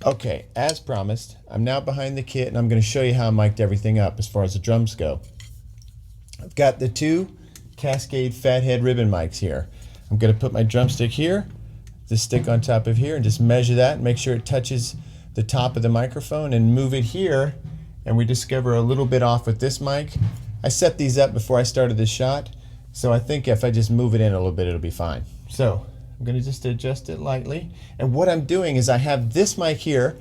Okay, as promised, I'm now behind the kit and I'm going to show you how I mic'd everything up as far as the drums go. I've got the two Cascade Fathead Ribbon Mics here. I'm going to put my drumstick here, this stick on top of here, and just measure that and make sure it touches the top of the microphone and move it here, and we discover a little bit off with this mic. I set these up before I started this shot, so I think if I just move it in a little bit, it'll be fine. So I'm going to just adjust it lightly, and what I'm doing is I have this mic here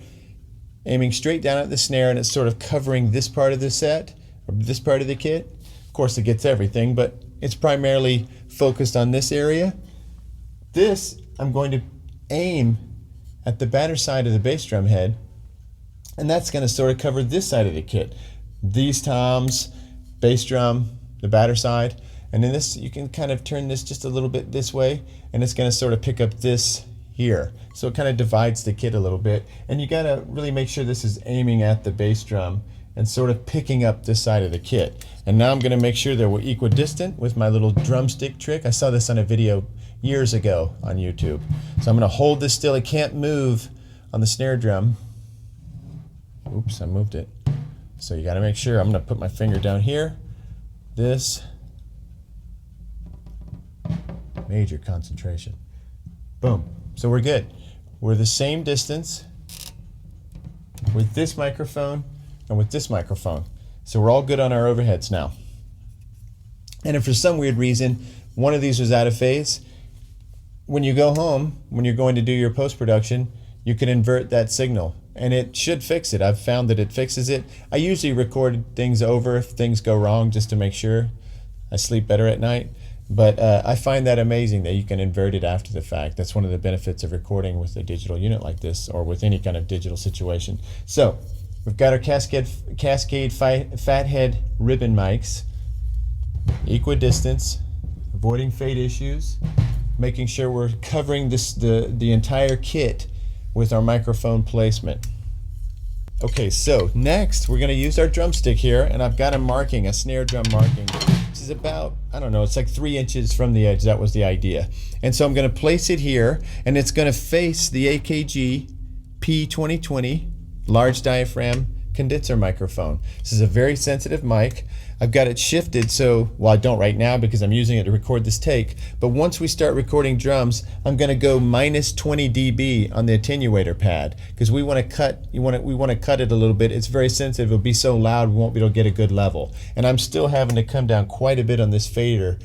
aiming straight down at the snare, and it's sort of covering this part of the set, or this part of the kit. Of course it gets everything, but it's primarily focused on this area. This I'm going to aim at the batter side of the bass drum head, and that's going to sort of cover this side of the kit. These toms, bass drum, the batter side, and then this, you can kind of turn this just a little bit this way, and it's going to sort of pick up this here. So it kind of divides the kit a little bit, and you got to really make sure this is aiming at the bass drum and sort of picking up this side of the kit. And now I'm going to make sure that we're equidistant with my little drumstick trick. I saw this on a video years ago on YouTube. So I'm going to hold this still. It can't move on the snare drum. Oops, I moved it. So you got to make sure. I'm going to put my finger down here. This. Major concentration. Boom. So we're good. We're the same distance with this microphone and with this microphone. So we're all good on our overheads now. And if for some weird reason one of these was out of phase, when you go home, when you're going to do your post-production, you can invert that signal and it should fix it. I've found that it fixes it. I usually record things over if things go wrong just to make sure I sleep better at night. But I find that amazing that you can invert it after the fact. That's one of the benefits of recording with a digital unit like this, or with any kind of digital situation. So we've got our Cascade Fathead Ribbon Mics, equidistance, avoiding fade issues, making sure we're covering the entire kit with our microphone placement. Okay, so next we're going to use our drumstick here, and I've got a snare drum marking. This is about, I don't know, it's like 3 inches from the edge. That was the idea. And so I'm going to place it here, and it's going to face the AKG P220 large diaphragm condenser microphone. This is a very sensitive mic. I've got it shifted, so, well, I don't right now because I'm using it to record this take, but once we start recording drums, I'm going to go minus 20 dB on the attenuator pad, because we want to cut it a little bit. It's very sensitive. It'll be so loud we won't be able to get a good level. And I'm still having to come down quite a bit on this fader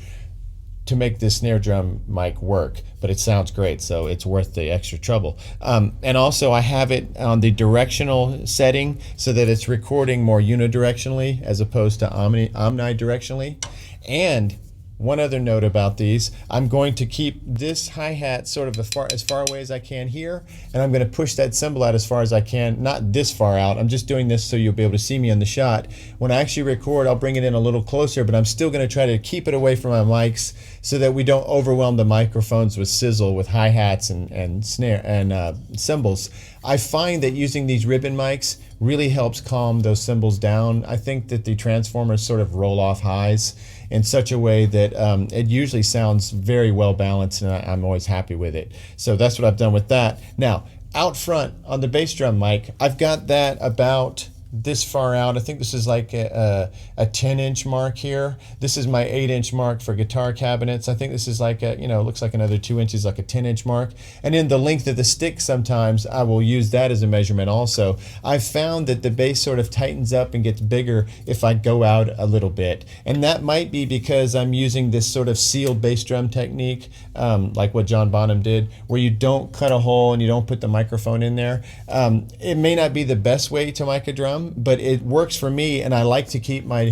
to make this snare drum mic work, but it sounds great, so it's worth the extra trouble. And also I have it on the directional setting so that it's recording more unidirectionally as opposed to omnidirectionally. And one other note about these, I'm going to keep this hi-hat sort of as far away as I can here, and I'm going to push that cymbal out as far as I can, not this far out. I'm just doing this so you'll be able to see me on the shot. When I actually record, I'll bring it in a little closer, but I'm still going to try to keep it away from my mics so that we don't overwhelm the microphones with sizzle with hi-hats and snare and cymbals. I find that using these ribbon mics really helps calm those cymbals down. I think that the transformers sort of roll off highs in such a way that it usually sounds very well balanced, and I'm always happy with it. So that's what I've done with that. Now, out front on the bass drum mic, I've got that about this far out. I think this is like a 10-inch mark here. This is my 8-inch mark for guitar cabinets. I think this is like a, looks like another 2 inches, like a 10-inch mark. And in the length of the stick, sometimes I will use that as a measurement also. I've found that the bass sort of tightens up and gets bigger if I go out a little bit. And that might be because I'm using this sort of sealed bass drum technique, like what John Bonham did, where you don't cut a hole and you don't put the microphone in there. It may not be the best way to mic a drum, but it works for me, and I like to keep my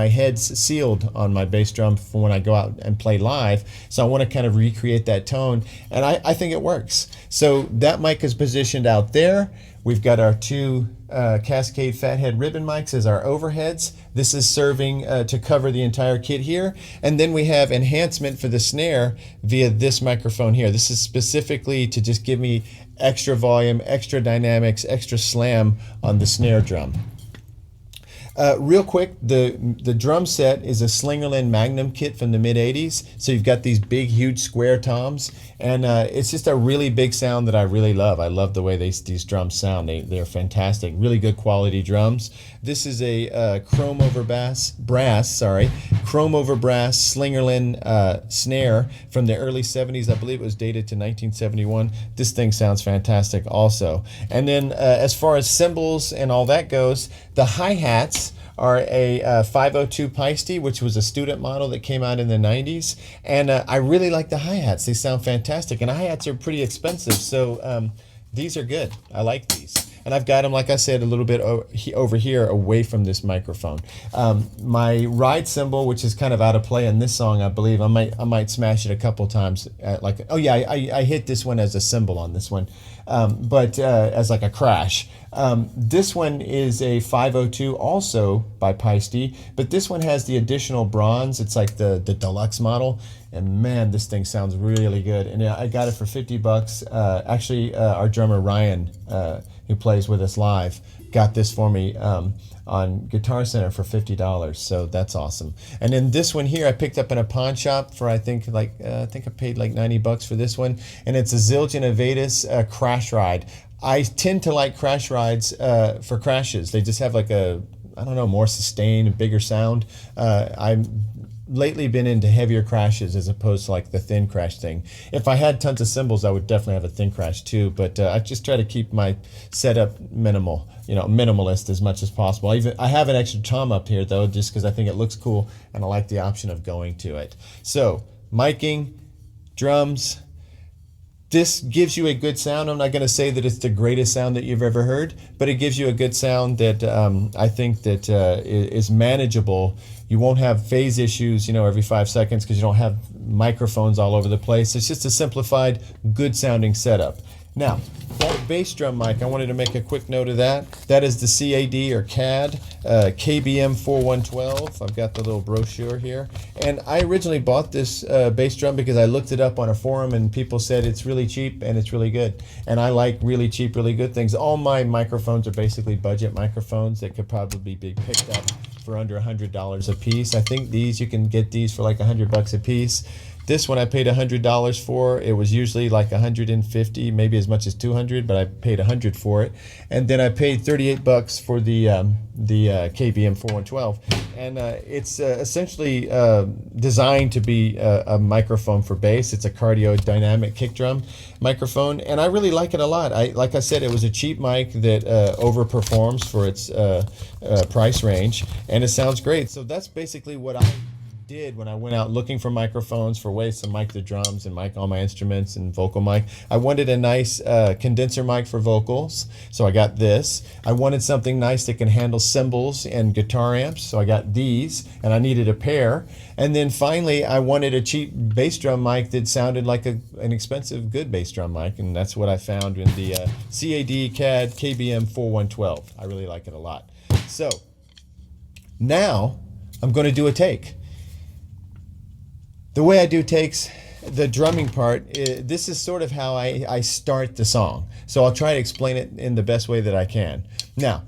heads sealed on my bass drum for when I go out and play live. So I want to kind of recreate that tone, and I think it works. So that mic is positioned out there. We've got our two Cascade Fathead Ribbon Mics as our overheads. This is serving to cover the entire kit here. And then we have enhancement for the snare via this microphone here. This is specifically to just give me extra volume, extra dynamics, extra slam on the snare drum. Real quick, the drum set is a Slingerland Magnum kit from the mid-'80s. So you've got these big, huge square toms, and it's just a really big sound that I really love. I love the way these drums sound. They're fantastic, really good quality drums. This is a chrome over brass Slingerland snare from the early 70s. I believe it was dated to 1971. This thing sounds fantastic also. And then as far as cymbals and all that goes, the hi-hats are a 502 Peisty, which was a student model that came out in the 90s. And I really like the hi-hats. They sound fantastic. And hi-hats are pretty expensive, so these are good. I like these. And I've got them, like I said, a little bit over here away from this microphone. My ride cymbal, which is kind of out of play in this song, I believe, I might smash it a couple times. Oh yeah, I hit this one as a cymbal on this one, but as like a crash. This one is a 502 also by Peisty, but this one has the additional bronze. It's like the deluxe model. And man, this thing sounds really good. And I got it for 50 bucks. Actually, our drummer Ryan, who plays with us live, got this for me on Guitar Center for $50. So that's awesome. And then this one here, I picked up in a pawn shop for I think I paid like 90 bucks for this one. And it's a Zildjian Avedis Crash Ride. I tend to like crash rides for crashes. They just have like a, I don't know, more sustained, bigger sound. I'm lately been into heavier crashes as opposed to like the thin crash thing. If I had tons of cymbals, I would definitely have a thin crash too, but I just try to keep my setup minimal, minimalist as much as possible. I have an extra tom up here though, just because I think it looks cool and I like the option of going to it. So miking, drums, this gives you a good sound. I'm not going to say that it's the greatest sound that you've ever heard, but it gives you a good sound that I think that is manageable. You won't have phase issues, every 5 seconds because you don't have microphones all over the place. It's just a simplified, good sounding setup. Now, that bass drum mic, I wanted to make a quick note of that. That is the CAD or CAD KBM412. I've got the little brochure here. And I originally bought this bass drum because I looked it up on a forum and people said it's really cheap and it's really good. And I like really cheap, really good things. All my microphones are basically budget microphones that could probably be picked up for under $100 a piece. I think you can get these for like $100 a piece. This one I paid $100 for. It was usually like $150, maybe as much as $200, but I paid $100 for it. And then I paid $38 for the KBM412. And it's essentially designed to be a microphone for bass. It's a cardio dynamic kick drum microphone, and I really like it a lot. Like I said, it was a cheap mic that overperforms for its price range, and it sounds great. So that's basically what I did when I went out looking for microphones for ways to mic the drums and mic all my instruments and vocal mic. I wanted a nice condenser mic for vocals, so I got this. I wanted something nice that can handle cymbals and guitar amps, so I got these, and I needed a pair. And then finally, I wanted a cheap bass drum mic that sounded like an expensive, good bass drum mic, and that's what I found in the CAD KBM412. I really like it a lot. So now I'm going to do a take. The way I do takes, the drumming part, this is sort of how I start the song. So I'll try to explain it in the best way that I can. Now,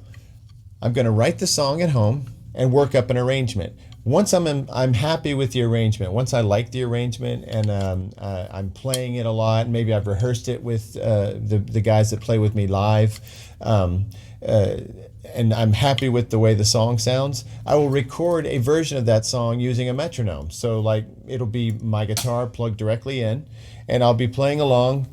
I'm going to write the song at home and work up an arrangement. Once I'm happy with the arrangement, once I like the arrangement and I'm playing it a lot, maybe I've rehearsed it with the guys that play with me live, and I'm happy with the way the song sounds, I will record a version of that song using a metronome. So like it'll be my guitar plugged directly in, and I'll be playing along,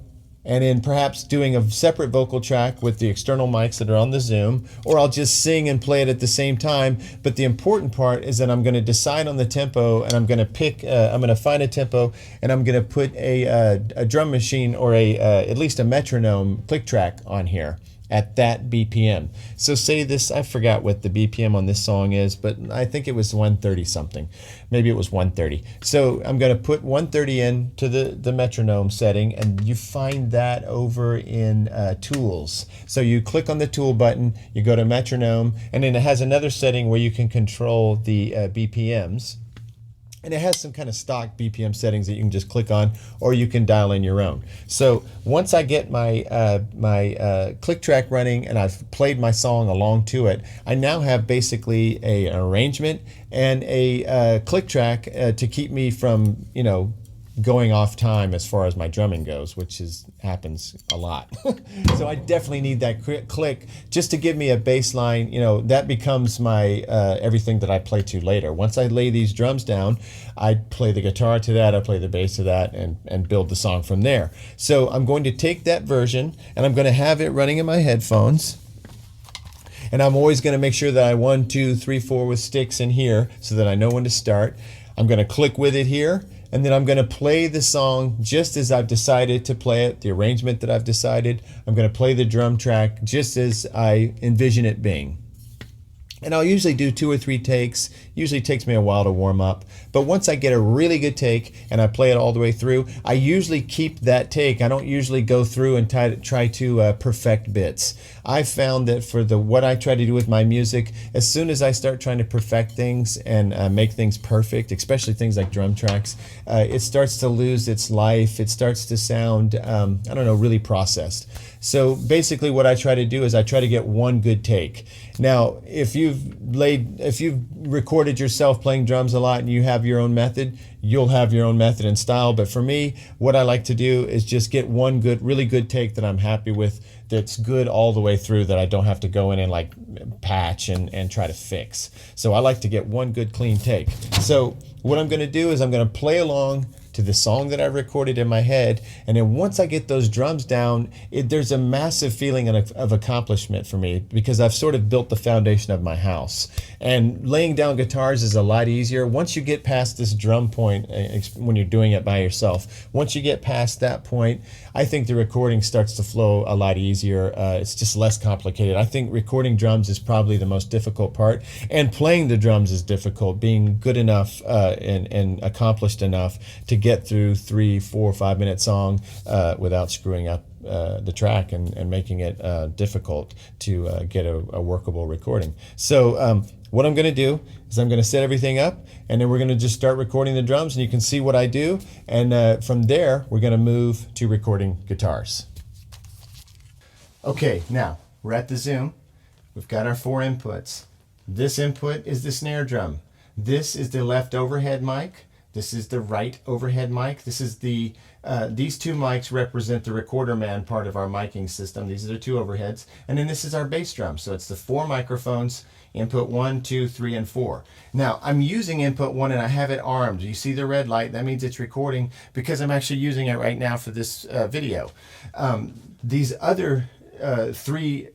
and then perhaps doing a separate vocal track with the external mics that are on the Zoom, or I'll just sing and play it at the same time. But the important part is that I'm going to decide on the tempo, and I'm going to I'm going to find a tempo, and I'm going to put a drum machine or at least a metronome click track on here at that BPM. So say this, I forgot what the BPM on this song is, but I think it was 130 something. Maybe it was 130. So I'm going to put 130 into the metronome setting, and you find that over in Tools. So you click on the Tool button, you go to Metronome, and then it has another setting where you can control the BPMs. And it has some kind of stock BPM settings that you can just click on, or you can dial in your own. So once I get my click track running and I've played my song along to it, I now have basically an arrangement and a click track to keep me from, going off time as far as my drumming goes, which happens a lot. So I definitely need that click just to give me a bass line. That becomes my everything that I play to later. Once I lay these drums down, I play the guitar to that, I play the bass to that, and build the song from there. So I'm going to take that version and I'm going to have it running in my headphones. And I'm always going to make sure that I 1, 2, 3, 4 with sticks in here so that I know when to start. I'm going to click with it here. And then I'm going to play the song just as I've decided to play it, the arrangement that I've decided. I'm going to play the drum track just as I envision it being. And I'll usually do 2 or 3 takes. Usually takes me a while to warm up. But once I get a really good take and I play it all the way through, I usually keep that take. I don't usually go through and try to perfect bits. I've found that for what I try to do with my music, as soon as I start trying to perfect things and make things perfect, especially things like drum tracks, it starts to lose its life. It starts to sound, really processed. So basically what I try to do is I try to get one good take. Now, if you've recorded yourself playing drums a lot and you have your own method, you'll have your own method and style. But for me, what I like to do is just get one really good take that I'm happy with, that's good all the way through, that I don't have to go in and like patch and try to fix. So I like to get one good clean take. So what I'm going to do is I'm going to play along to the song that I recorded in my head, and then once I get those drums down, there's a massive feeling of accomplishment for me, because I've sort of built the foundation of my house. And laying down guitars is a lot easier once you get past this drum point. When you're doing it by yourself, once you get past that point, I think the recording starts to flow a lot easier. It's just less complicated. I think recording drums is probably the most difficult part, and playing the drums is difficult. Being good enough and accomplished enough to get through 3, 4, 5 minute song without screwing up the track and making it difficult to get a workable recording. So what I'm going to do is I'm going to set everything up, and then we're going to just start recording the drums, and you can see what I do. And from there, we're going to move to recording guitars. Okay, now we're at the Zoom. We've got our 4 inputs. This input is the snare drum. This is the left overhead mic. This is the right overhead mic. This is these 2 mics represent the recorder man part of our miking system. These are the 2 overheads. And then this is our bass drum. So it's the 4 microphones, input 1, 2, 3, and 4. Now I'm using input 1 and I have it armed. You see the red light? That means it's recording, because I'm actually using it right now for this video. These other 3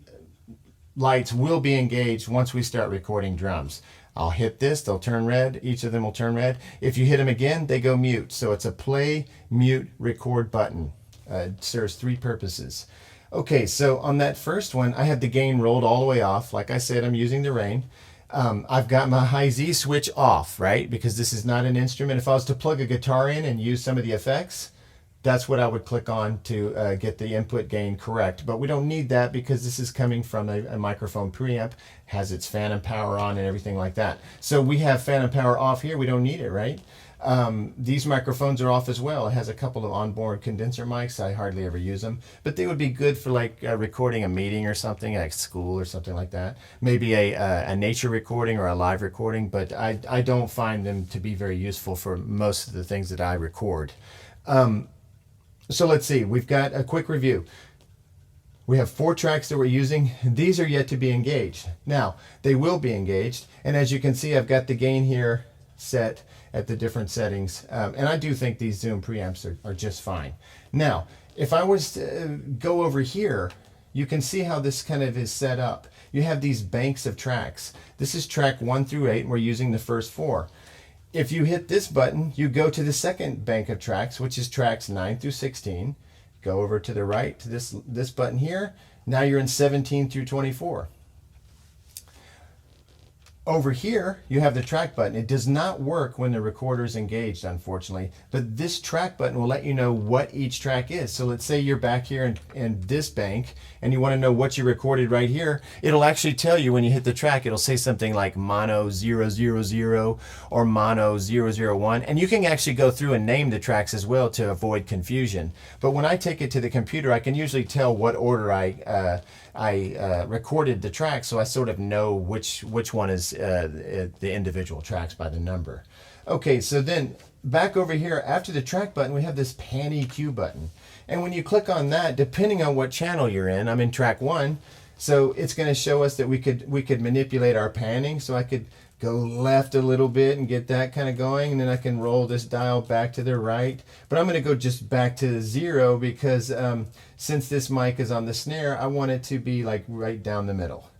lights will be engaged once we start recording drums. I'll hit this, they'll turn red, each of them will turn red. If you hit them again, they go mute. So it's a play, mute, record button. It serves 3 purposes. Okay, so on that first one, I have the gain rolled all the way off. Like I said, I'm using the Rane. I've got my high Z switch off, right? Because this is not an instrument. If I was to plug a guitar in and use some of the effects, that's what I would click on to get the input gain correct. But we don't need that, because this is coming from a microphone preamp, has its phantom power on and everything like that. So we have phantom power off here. We don't need it, right? These microphones are off as well. It has a couple of onboard condenser mics. I hardly ever use them, but they would be good for like recording a meeting or something, like school or something like that. Maybe a nature recording or a live recording, but I don't find them to be very useful for most of the things that I record. So let's see, we've got a quick review. We have 4 tracks that we're using. These are yet to be engaged. Now, they will be engaged, and as you can see, I've got the gain here set at the different settings, and I do think these Zoom preamps are just fine. Now, if I was to go over here, you can see how this kind of is set up. You have these banks of tracks. This is track 1 through 8, and we're using the first 4. If you hit this button, you go to the second bank of tracks, which is tracks 9 through 16. Go over to the right to this button here. Now you're in 17 through 24. Over here, you have the track button. It does not work when the recorder is engaged, unfortunately, but this track button will let you know what each track is. So let's say you're back here in this bank and you want to know what you recorded right here. It'll actually tell you when you hit the track. It'll say something like mono 000 or mono 001, and you can actually go through and name the tracks as well to avoid confusion. But when I take it to the computer, I can usually tell what order I recorded the track, so I sort of know which one is the individual tracks by the number. Okay, so then back over here, after the track button, we have this pan EQ button. And when you click on that, depending on what channel you're in, I'm in track 1, so it's going to show us that we could manipulate our panning. So I could go left a little bit and get that kind of going, and then I can roll this dial back to the right. But I'm going to go just back to 0 because since this mic is on the snare, I want it to be like right down the middle.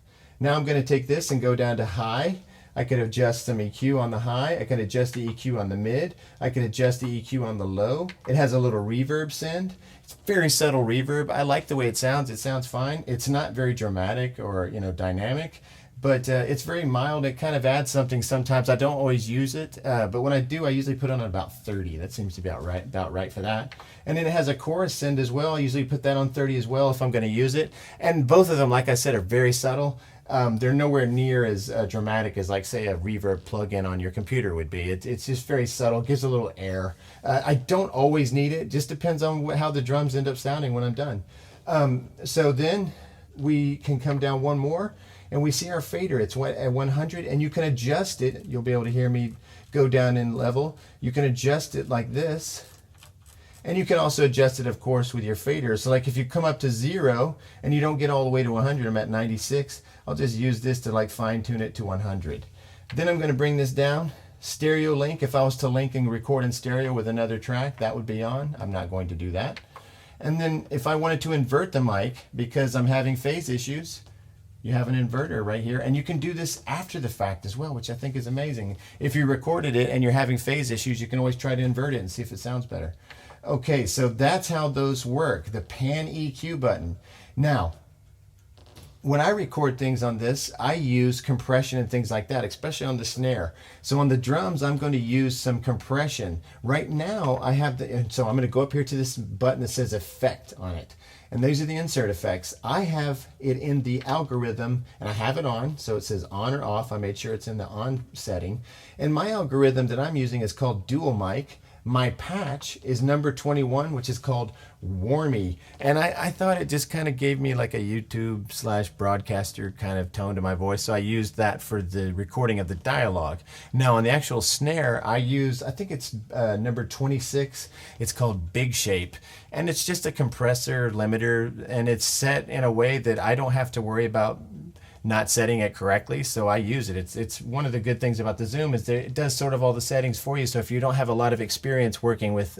Now I'm going to take this and go down to high. I could adjust some EQ on the high. I can adjust the EQ on the mid. I can adjust the EQ on the low. It has a little reverb send. It's very subtle reverb. I like the way it sounds. It sounds fine. It's not very dramatic or dynamic, but it's very mild. It kind of adds something sometimes. I don't always use it, but when I do, I usually put on about 30. That seems to be about right for that. And then it has a chorus send as well. I usually put that on 30 as well if I'm going to use it. And both of them, like I said, are very subtle. They're nowhere near as dramatic as, like, say, a reverb plug-in on your computer would be. It's just very subtle, gives a little air. I don't always need it. Just depends on how the drums end up sounding when I'm done. So then we can come down one more, and we see our fader. It's at 100, and you can adjust it. You'll be able to hear me go down in level. You can adjust it like this. And you can also adjust it, of course, with your fader. So like if you come up to 0 and you don't get all the way to 100, I'm at 96, I'll just use this to like fine tune it to 100. Then I'm going to bring this down. Stereo link, if I was to link and record in stereo with another track, that would be on. I'm not going to do that. And then if I wanted to invert the mic because I'm having phase issues, you have an inverter right here, and you can do this after the fact as well, which I think is amazing. If you recorded it and you're having phase issues, you can always try to invert it and see if it sounds better. Okay, so that's how those work, the pan EQ button. Now, when I record things on this, I use compression and things like that, especially on the snare. So on the drums, I'm going to use some compression. Right now, I have so I'm going to go up here to this button that says effect on it. And these are the insert effects. I have it in the algorithm, and I have it on, so it says on or off. I made sure it's in the on setting. And my algorithm that I'm using is called dual mic. My patch is number 21, which is called Warmy. And I thought it just kind of gave me like a YouTube/broadcaster kind of tone to my voice. So I used that for the recording of the dialogue. Now on the actual snare, I think it's number 26. It's called Big Shape. And it's just a compressor limiter, and it's set in a way that I don't have to worry about not setting it correctly, so I use it. It's one of the good things about the Zoom is that it does sort of all the settings for you. So if you don't have a lot of experience working with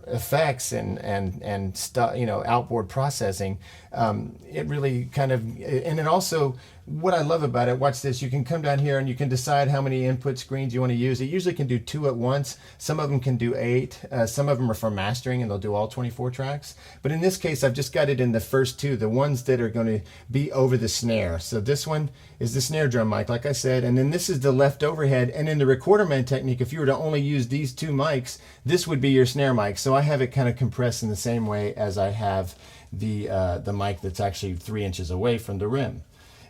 effects and stuff, outboard processing, it really kind of, and it also, what I love about it, watch this, you can come down here and you can decide how many input screens you want to use. It usually can do 2 at once. Some of them can do 8. Some of them are for mastering and they'll do all 24 tracks. But in this case, I've just got it in the first 2, the ones that are going to be over the snare. So this one is the snare drum mic, like I said, and then this is the left overhead. And in the recorder man technique, if you were to only use these 2 mics, this would be your snare mic. So I have it kind of compressed in the same way as I have the mic that's actually 3 inches away from the rim.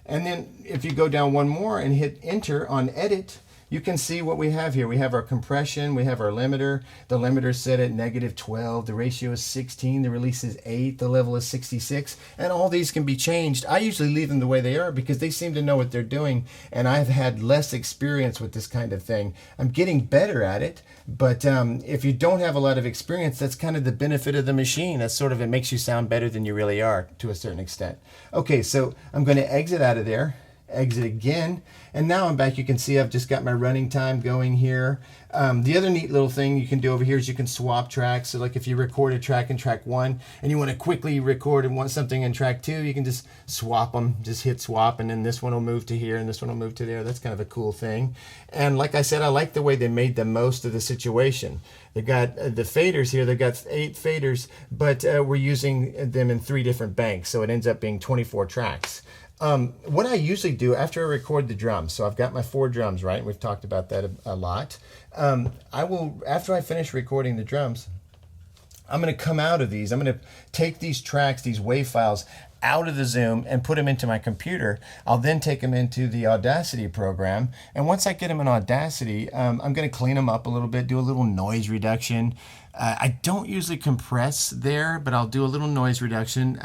And then if you go down one more and hit enter on edit, you can see what we have here. We have our compression, we have our limiter. The limiter is set at -12, the ratio is 16, the release is 8, the level is 66, and all these can be changed. I usually leave them the way they are because they seem to know what they're doing, and I've had less experience with this kind of thing. I'm getting better at it, but if you don't have a lot of experience, that's kind of the benefit of the machine. That's sort of, it makes you sound better than you really are to a certain extent. Okay, so I'm going to exit out of there. Exit again, and now I'm back. You can see I've just got my running time going here. The other neat little thing you can do over here is you can swap tracks. So like if you record a track in track 1 and you want to quickly record and want something in track 2, you can just swap them, just hit swap, and then this one will move to here and this one will move to there. That's kind of a cool thing. And like I said, I like the way they made the most of the situation. They've got the faders here. They've got 8 faders, but we're using them in 3 different banks, so it ends up being 24 tracks. What I usually do after I record the drums, so I've got my 4 drums, right? We've talked about that a lot. I will, after I finish recording the drums, I'm going to come out of these. I'm going to take these tracks, these WAV files, out of the Zoom and put them into my computer. I'll then take them into the Audacity program. And once I get them in Audacity, I'm going to clean them up a little bit, do a little noise reduction. I don't usually compress there, but I'll do a little noise reduction.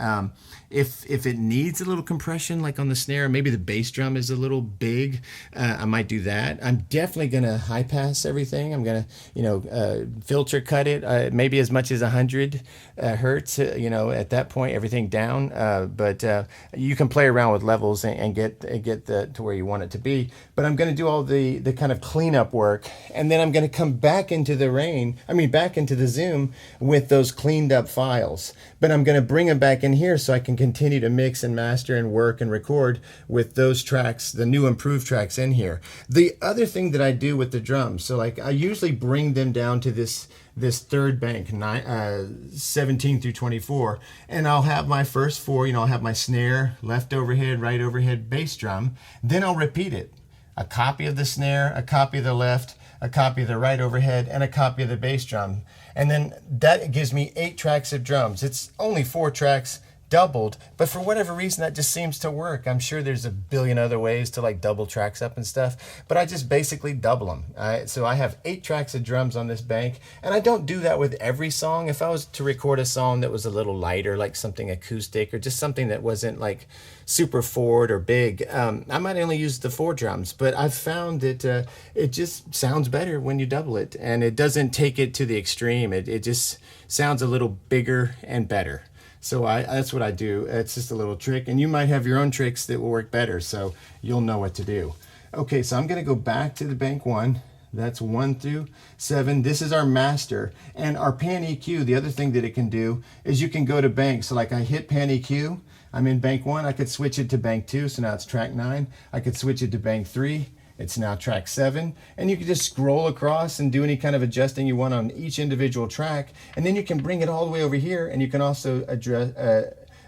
If it needs a little compression, like on the snare, maybe the bass drum is a little big, I might do that. I'm definitely going to high pass everything. I'm going to, filter cut it, maybe as much as 100 hertz, at that point, everything down. But you can play around with levels and get to where you want it to be. But I'm going to do all the kind of cleanup work, and then I'm going to come back into back into the Zoom with those cleaned up files. But I'm going to bring them back in here so I can continue to mix and master and work and record with those tracks, the new improved tracks in here. The other thing that I do with the drums, so like I usually bring them down to this third bank, 17 through 24, and I'll have my first 4, I'll have my snare, left overhead, right overhead, bass drum, then I'll repeat it. A copy of the snare, a copy of the left, a copy of the right overhead, and a copy of the bass drum. And then that gives me 8 tracks of drums. It's only 4 tracks doubled, but for whatever reason that just seems to work. I'm sure there's a billion other ways to like double tracks up and stuff, but I just basically double them. So I have 8 tracks of drums on this bank, and I don't do that with every song. If I was to record a song that was a little lighter, like something acoustic or just something that wasn't like super forward or big, I might only use the 4 drums, but I've found that it just sounds better when you double it, and it doesn't take it to the extreme. It just sounds a little bigger and better. So that's what I do. It's just a little trick, and you might have your own tricks that will work better, so you'll know what to do. Okay, so I'm going to go back to the bank 1. That's 1 through 7. This is our master. And our pan EQ, the other thing that it can do is you can go to bank. So like I hit pan EQ, I'm in bank 1. I could switch it to bank 2, so now it's track 9. I could switch it to bank 3. It's now track 7, and you can just scroll across and do any kind of adjusting you want on each individual track, and then you can bring it all the way over here, and you can also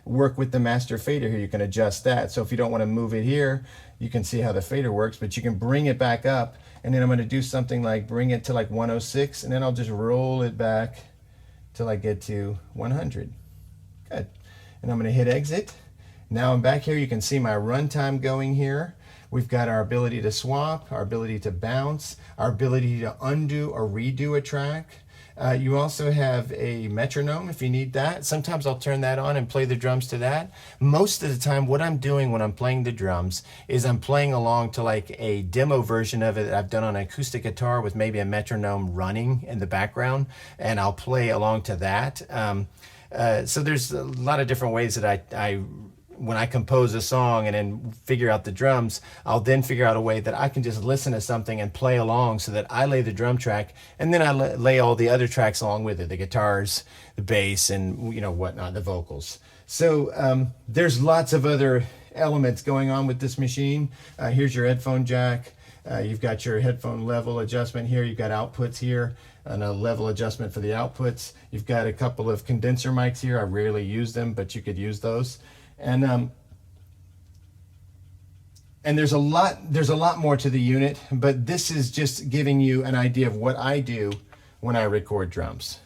work with the master fader here. You can adjust that. So if you don't want to move it here, you can see how the fader works, but you can bring it back up, and then I'm going to do something like bring it to like 106, and then I'll just roll it back till I get to 100. Good. And I'm going to hit exit. Now I'm back here. You can see my runtime going here. We've got our ability to swap, our ability to bounce, our ability to undo or redo a track. You also have a metronome if you need that. Sometimes I'll turn that on and play the drums to that. Most of the time what I'm doing when I'm playing the drums is I'm playing along to like a demo version of it that I've done on an acoustic guitar with maybe a metronome running in the background, and I'll play along to that. So there's a lot of different ways that I when I compose a song and then figure out the drums, I'll then figure out a way that I can just listen to something and play along so that I lay the drum track, and then I lay all the other tracks along with it, the guitars, the bass, and whatnot, the vocals. So there's lots of other elements going on with this machine. Here's your headphone jack. You've got your headphone level adjustment here. You've got outputs here and a level adjustment for the outputs. You've got a couple of condenser mics here. I rarely use them, but you could use those. And there's a lot more to the unit, but this is just giving you an idea of what I do when I record drums.